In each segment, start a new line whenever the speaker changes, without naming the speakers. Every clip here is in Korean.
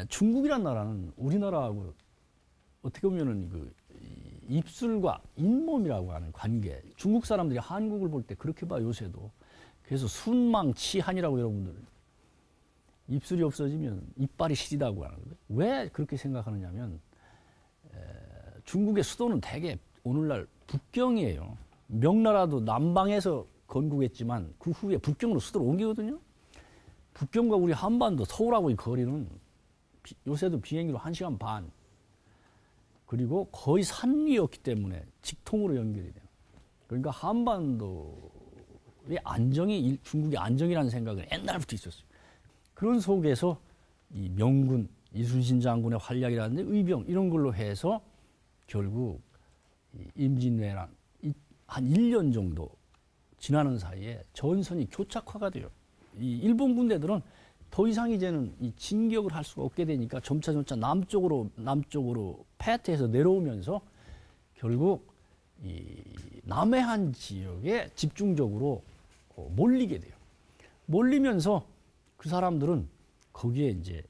중국이란 나라는 우리나라하고 어떻게 보면은 그 입술과 잇몸이라고 하는 관계. 중국 사람들이 한국을 볼 때 그렇게 봐, 요새도. 그래서 순망치한이라고 여러분들. 입술이 없어지면 이빨이 시리다고 하는 거예요. 왜 그렇게 생각하느냐면 중국의 수도는 대개 오늘날 북경이에요. 명나라도 남방에서 건국했지만 그 후에 북경으로 수도를 옮기거든요. 북경과 우리 한반도 서울하고의 거리는 요새도 비행기로 1시간 반. 그리고 거의 산 위였기 때문에 직통으로 연결이 돼요. 그러니까 한반도의 안정이 중국의 안정이라는 생각은 옛날부터 있었어요. 그런 속에서 이 명군, 이순신 장군의 활약이라든지 의병 이런 걸로 해서 결국 임진왜란 한 1년 정도 지나는 사이에 전선이 교착화가 돼요. 이 일본 군대들은 더 이상 이제는 이 진격을 할 수가 없게 되니까 점차 남쪽으로 패퇴해서 내려오면서 결국 이 남해안 지역에 집중적으로 몰리게 돼요. 몰리면서 그 사람들은 거기에 이제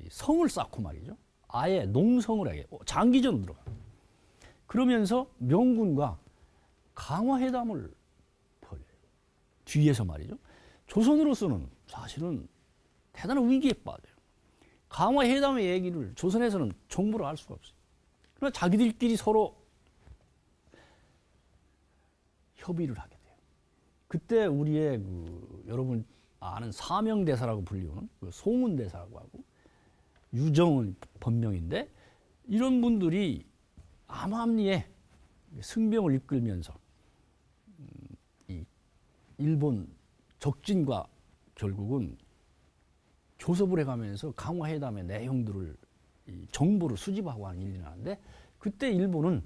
성을 쌓고 말이죠. 아예 농성을 하게 장기전으로 들어가. 그러면서 명군과 강화회담을 벌여요. 뒤에서 말이죠. 조선으로서는 사실은 대단한 위기에 빠져요. 강화회담의 얘기를 조선에서는 정보를 알 수가 없어요. 그러나 자기들끼리 서로 협의를 하게 돼요. 그때 우리의 여러분 아는 사명대사라고 불리우는 송은대사라고 하고 유정은 본명인데 이런 분들이 암암리에 승병을 이끌면서 이 일본 적진과 결국은 교섭을 해가면서 강화회담의 내용들을 정보를 수집하고 하는 일이 나는데 그때 일본은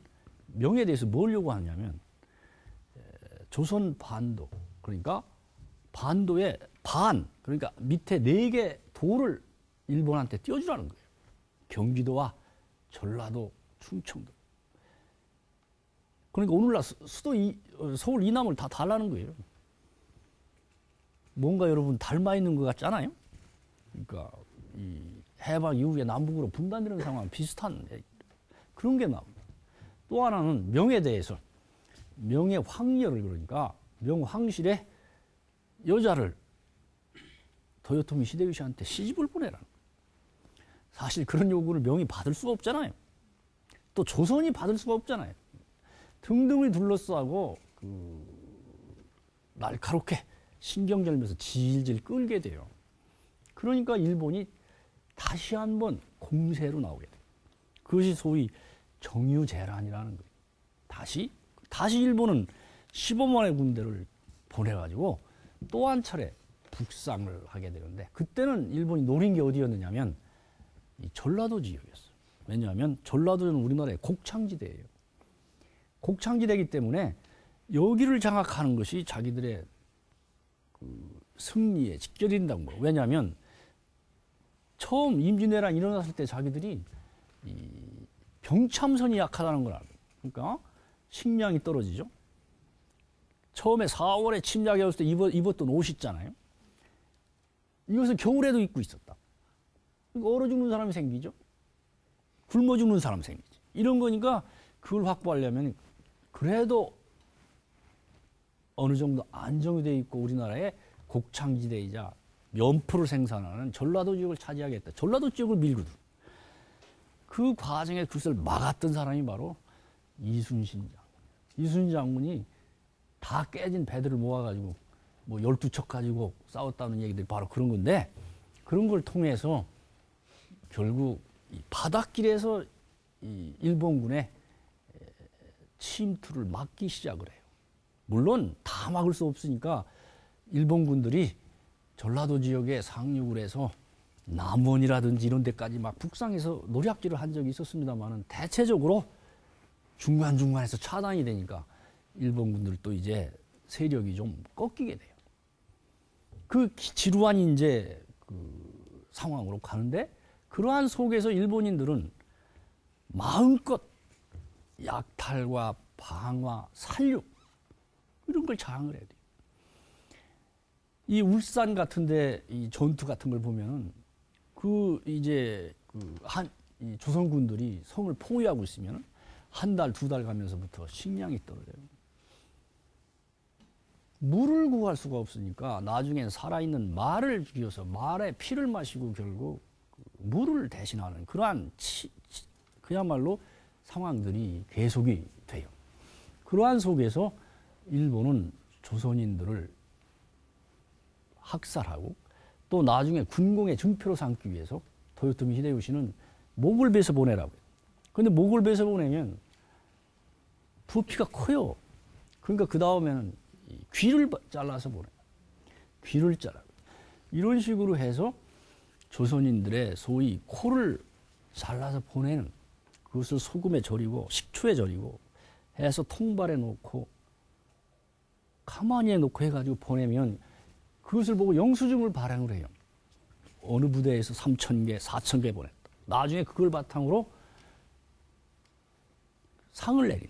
명에 대해서 뭘 요구하냐면 조선 반도 그러니까 반도의 그러니까 밑에 4개 도를 일본한테 띄워주라는 거예요. 경기도와 전라도, 충청도. 그러니까 오늘날 수도 서울 이남을 다 달라는 거예요. 뭔가 여러분 닮아 있는 것 같지 않아요? 그러니까 이 해방 이후에 남북으로 분단되는 상황 비슷한 그런 게 나옵니다. 또 하나는 명에 대해서 명의 황녀를 그러니까 명황실에 여자를 도요토미 히데요시한테 시집을 보내라는 거예요. 사실 그런 요구를 명이 받을 수가 없잖아요. 또 조선이 받을 수가 없잖아요. 등등을 둘러싸고 날카롭게 신경절면서 질질 끌게 돼요. 그러니까 일본이 다시 한번 공세로 나오게 돼요. 그것이 소위 정유재란이라는 거예요. 다시 일본은 15만의 군대를 보내가지고 또 한 차례 북상을 하게 되는데 그때는 일본이 노린 게 어디였느냐면 이 전라도 지역이었어요. 왜냐하면 전라도는 우리나라의 곡창지대예요. 곡창지대이기 때문에 여기를 장악하는 것이 자기들의 승리에 직결된다는 거예요. 왜냐하면 처음 임진왜란이 일어났을 때 자기들이 이 병참선이 약하다는 걸 알아요. 그러니까 식량이 떨어지죠. 처음에 4월에 침략해 왔을 때 입었던 옷이 있잖아요. 이것을 겨울에도 입고 있었다. 그러니까 얼어 죽는 사람이 생기죠. 굶어 죽는 사람이 생기지. 이런 거니까 그걸 확보하려면 그래도 어느 정도 안정이 돼 있고 우리나라의 곡창지대이자 면포를 생산하는 전라도 지역을 차지하겠다. 전라도 지역을 밀거든. 그 과정에 그것을 막았던 사람이 바로 이순신 장군. 이순신 장군이 다 깨진 배들을 모아가지고 뭐 12척 가지고 싸웠다는 얘기들이 바로 그런 건데 그런 걸 통해서 결국 이 바닷길에서 이 일본군의 침투를 막기 시작을 해요. 물론 다 막을 수 없으니까 일본군들이 전라도 지역에 상륙을 해서 남원이라든지 이런 데까지 막 북상해서 노략질을 한 적이 있었습니다만은 대체적으로 중간중간에서 차단이 되니까 일본군들도 이제 세력이 좀 꺾이게 돼요. 그 지루한 이제 그 상황으로 가는데 그러한 속에서 일본인들은 마음껏 약탈과 방화, 살육 이런 걸 자랑을 해야 돼요. 이 울산 같은데 이 전투 같은 걸 보면은 이제 이 조선군들이 성을 포위하고 있으면 한 달, 두 달 가면서부터 식량이 떨어져요. 물을 구할 수가 없으니까 나중엔 살아있는 말을 죽여서 말의 피를 마시고 결국 물을 대신하는 그러한 그야말로 상황들이 계속이 돼요. 그러한 속에서 일본은 조선인들을 학살하고 또 나중에 군공의 증표로 삼기 위해서 도요토미 히데요시는 목을 베서 보내라고 해요. 근데 목을 베서 보내면 부피가 커요. 그러니까 그 다음에는 귀를 잘라서 보내요. 귀를 잘라요. 이런 식으로 해서 조선인들의 소위 코를 잘라서 보내는, 그것을 소금에 절이고 식초에 절이고 해서 통발에 놓고 가만히에 놓고 해가지고 보내면 그것을 보고 영수증을 발행을 해요. 어느 부대에서 3,000개, 4,000개 보냈다. 나중에 그걸 바탕으로 상을 내리는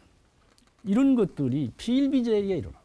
이런 것들이 비일비재하게 일어나.